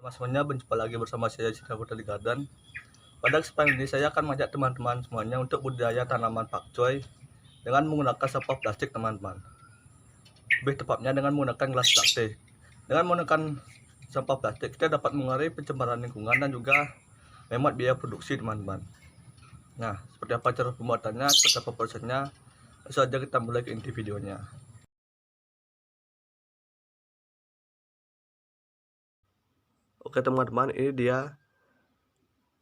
Semuanya, berjumpa lagi bersama saya Citra Botanic Garden. Pada kesempatan ini saya akan mengajak teman-teman semuanya untuk budidaya tanaman pakcoy dengan menggunakan sampah plastik, teman-teman. Lebih tepatnya dengan menggunakan gelas plastik. Dengan menggunakan sampah plastik kita dapat mengurangi pencemaran lingkungan dan juga menghemat biaya produksi, teman-teman. Nah, seperti apa cara pembuatannya, seperti apa prosesnya, langsung saja kita mulai ke inti videonya. Oke teman-teman, ini dia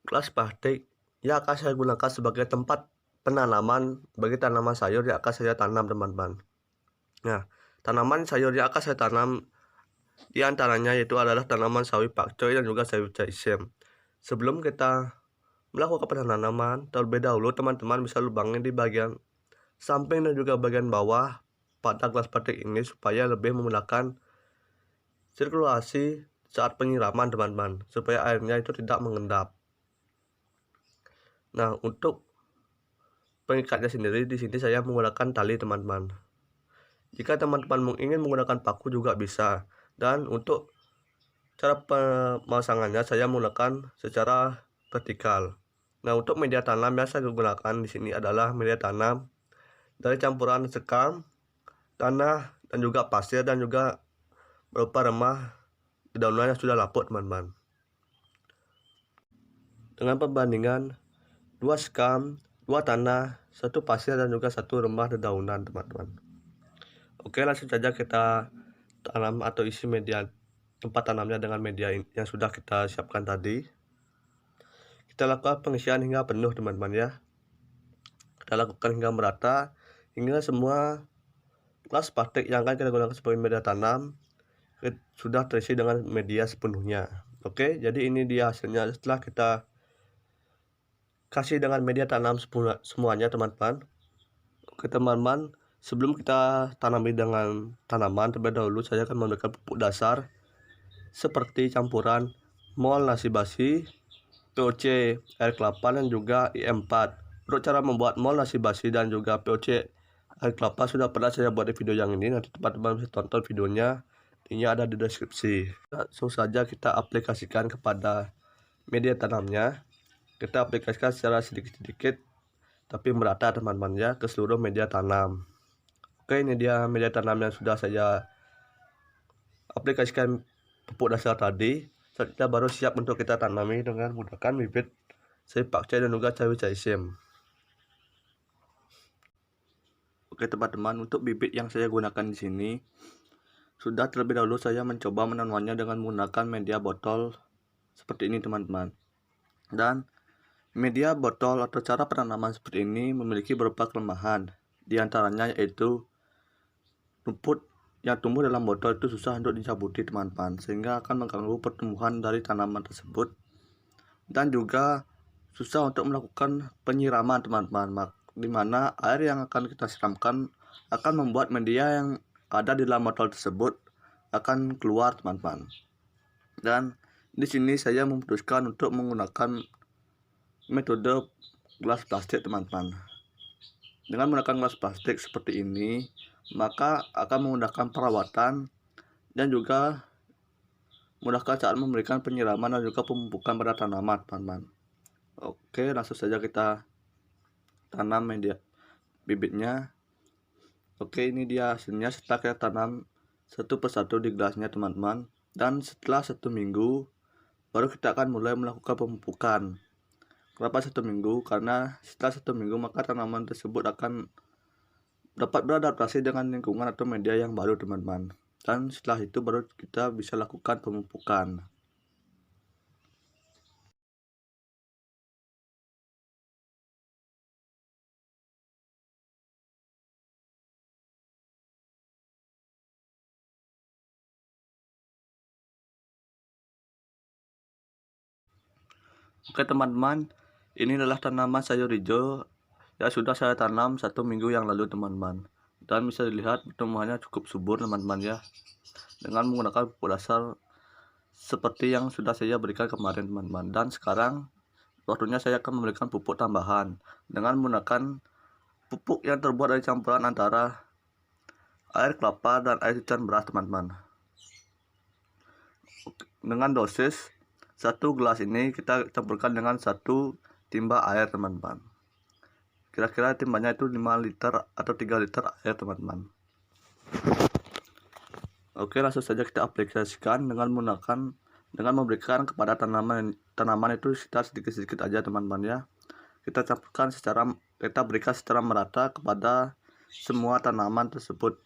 gelas plastik yang akan saya gunakan sebagai tempat penanaman bagi tanaman sayur yang akan saya tanam, teman-teman. Nah, tanaman sayur yang akan saya tanam di antaranya yaitu adalah tanaman sawi pakcoy dan juga sawi caisem. Sebelum kita melakukan penanaman, terlebih dahulu teman-teman bisa lubangin di bagian samping dan juga bagian bawah pada gelas plastik ini supaya lebih memudahkan sirkulasi saat penyiraman, teman-teman, supaya airnya itu tidak mengendap. Nah, untuk pengikatnya sendiri di sini saya menggunakan tali, teman-teman. Jika teman-teman ingin menggunakan paku juga bisa. Dan untuk cara pemasangannya saya menggunakan secara vertikal. Nah, untuk media tanam yang saya gunakan di sini adalah media tanam dari campuran sekam, tanah, dan juga pasir, dan juga berupa remah dedaunan yang sudah lapuk, teman-teman. Dengan perbandingan 2 sekam, 2 tanah, 1 pasir, dan juga 1 remah dedaunan, teman-teman. Oke, langsung saja kita tanam atau isi media tempat tanamnya dengan media yang sudah kita siapkan tadi. Kita lakukan pengisian hingga penuh, teman-teman ya. Kita lakukan hingga merata, hingga semua gelas plastik yang akan kita gunakan sebagai media tanam sudah terisi dengan media sepenuhnya. Oke, jadi ini dia hasilnya setelah kita kasih dengan media tanam semuanya, teman-teman. Oke teman-teman, sebelum kita tanami dengan tanaman, terlebih dahulu saya akan memberikan pupuk dasar seperti campuran mol nasi basi, POC air kelapa, dan juga IM4. Untuk cara membuat mol nasi basi dan juga POC air kelapa sudah pernah saya buat di video yang ini. Nanti teman-teman bisa tonton videonya, ini ada di deskripsi. Langsung saja kita aplikasikan kepada media tanamnya. Kita aplikasikan secara sedikit-sedikit tapi merata, teman-teman ya, ke seluruh media tanam. Oke, ini dia media tanam yang sudah saya aplikasikan pupuk dasar tadi. Kita baru siap untuk kita tanami dengan menggunakan bibit sawi pakcoy dan juga sawi caisem. Oke teman-teman, untuk bibit yang saya gunakan di sini sudah terlebih dahulu saya mencoba menanamnya dengan menggunakan media botol seperti ini, teman-teman. Dan media botol atau cara penanaman seperti ini memiliki beberapa kelemahan. Di antaranya yaitu rumput yang tumbuh dalam botol itu susah untuk dicabuti, teman-teman, sehingga akan mengganggu pertumbuhan dari tanaman tersebut, dan juga susah untuk melakukan penyiraman, teman-teman, dimana air yang akan kita siramkan akan membuat media yang ada di dalam botol tersebut akan keluar, teman-teman. Dan di sini saya memutuskan untuk menggunakan metode gelas plastik, teman-teman. Dengan menggunakan gelas plastik seperti ini, maka akan menggunakan perawatan dan juga mudahkan saat memberikan penyiraman dan juga pemupukan pada tanaman, teman-teman. Oke, langsung saja kita tanam media bibitnya. Oke, ini dia hasilnya setelah kita tanam satu persatu di gelasnya, teman-teman. Dan setelah 1 minggu baru kita akan mulai melakukan pemupukan. Kenapa 1 minggu? Karena setelah 1 minggu maka tanaman tersebut akan dapat beradaptasi dengan lingkungan atau media yang baru, teman-teman. Dan setelah itu baru kita bisa lakukan pemupukan. Oke teman-teman, ini adalah tanaman sayur hijau yang sudah saya tanam 1 minggu yang lalu, teman-teman. Dan bisa dilihat pertumbuhannya cukup subur, teman-teman ya, dengan menggunakan pupuk dasar seperti yang sudah saya berikan kemarin, teman-teman. Dan sekarang waktunya saya akan memberikan pupuk tambahan dengan menggunakan pupuk yang terbuat dari campuran antara air kelapa dan air cucian beras, teman-teman. dengan dosis 1 gelas ini kita campurkan dengan 1 timba air teman-teman. Kira-kira timbanya itu 5 liter atau 3 liter air teman-teman. Oke, langsung saja kita aplikasikan dengan memberikan kepada tanaman itu sedikit-sedikit aja teman-teman ya. Kita berikan secara merata kepada semua tanaman tersebut.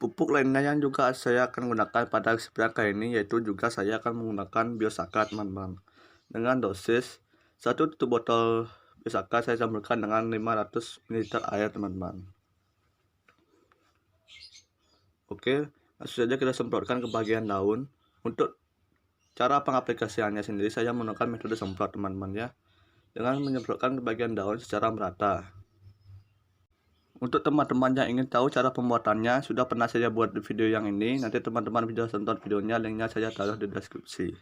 Pupuk lainnya yang juga saya akan gunakan pada sprayan kali ini yaitu juga saya akan menggunakan Biosaka teman-teman. Dengan dosis 1 tutup botol Biosaka saya campurkan dengan 500 ml air teman-teman. Oke, langsung saja kita semprotkan ke bagian daun. Untuk cara pengaplikasiannya sendiri saya menggunakan metode semprot teman-teman ya, dengan menyemprotkan ke bagian daun secara merata. Untuk teman-teman yang ingin tahu cara pembuatannya, sudah pernah saya buat di video yang ini. Nanti teman-teman bisa tonton videonya, linknya saya taruh di deskripsi.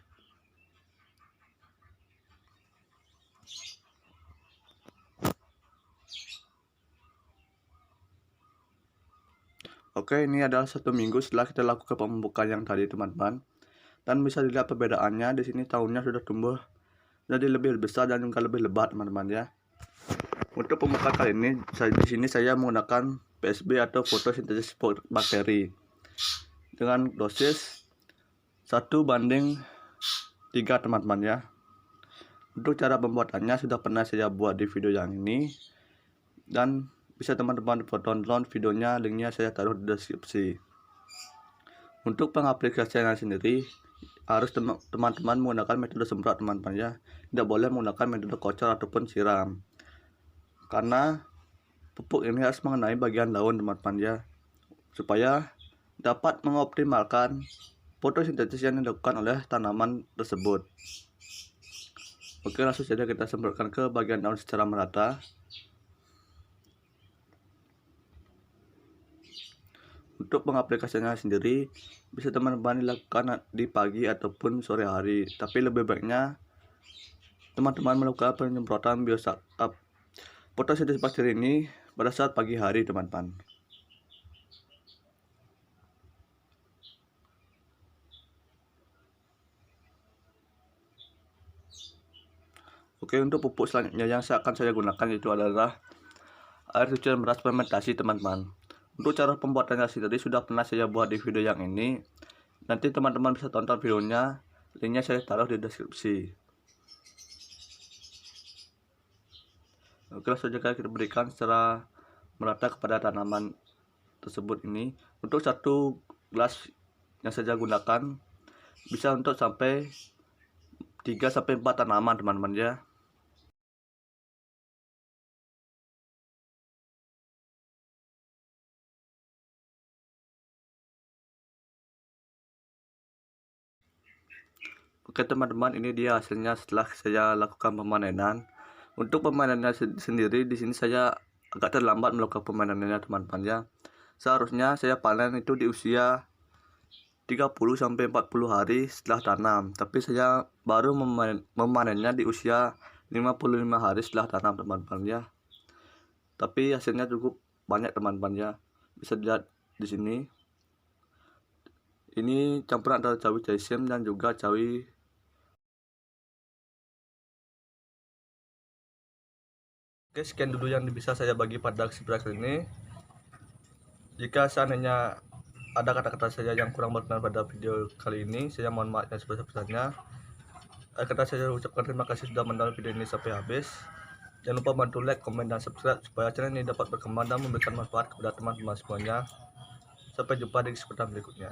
Oke, ini adalah 1 minggu setelah kita lakukan pemupukan yang tadi teman-teman. Dan bisa dilihat perbedaannya, di sini daunnya sudah tumbuh jadi lebih besar dan juga lebih lebat teman-teman ya. Untuk pemupukan kali ini, di sini saya menggunakan PSB atau fotosintesis bakteri dengan dosis 1:3 teman-teman ya. Untuk cara pembuatannya sudah pernah saya buat di video yang ini, dan bisa teman-teman tonton videonya, linknya saya taruh di deskripsi. Untuk pengaplikasiannya sendiri harus teman-teman menggunakan metode semprot teman-teman ya, tidak boleh menggunakan metode kocor ataupun siram, karena pupuk ini harus mengenai bagian daun teman-teman ya, supaya dapat mengoptimalkan fotosintesis yang dilakukan oleh tanaman tersebut. Oke, langsung saja kita semprotkan ke bagian daun secara merata. Untuk pengaplikasiannya sendiri bisa teman-teman dilakukan di pagi ataupun sore hari, tapi lebih baiknya teman-teman melakukan penyemprotan Biosaka fotosintesis bakteri ini pada saat pagi hari teman-teman. Oke, untuk pupuk selanjutnya yang akan saya gunakan itu adalah air cucian beras fermentasi teman-teman. Untuk cara pembuatannya sendiri sudah pernah saya buat di video yang ini. Nanti teman-teman bisa tonton videonya, linknya saya taruh di deskripsi. Oke, langsung saja kita berikan secara merata kepada tanaman tersebut ini. Untuk 1 gelas yang saya gunakan bisa untuk sampai 3-4 tanaman teman-teman ya. Oke teman-teman, ini dia hasilnya setelah saya lakukan pemanenan. Untuk pemanenannya sendiri di sini saya agak terlambat melakukan pemanenannya teman-teman ya. Seharusnya saya panen itu di usia 30-40 hari setelah tanam, tapi saya baru memanennya di usia 55 hari setelah tanam teman-teman ya. Tapi hasilnya cukup banyak teman-teman ya. Bisa dilihat di sini. Ini campuran antara cabai jaisim dan juga cabai. Oke, sekian dulu yang bisa saya bagi pada kesempatan kali ini. Jika seandainya ada kata-kata saya yang kurang berkenan pada video kali ini, saya mohon maaf yang sebesar-besarnya. Kata saya ucapkan terima kasih sudah menonton video ini sampai habis. Jangan lupa bantu like, komen, dan subscribe supaya channel ini dapat berkembang dan memberikan manfaat kepada teman-teman semuanya. Sampai jumpa di kesempatan berikutnya.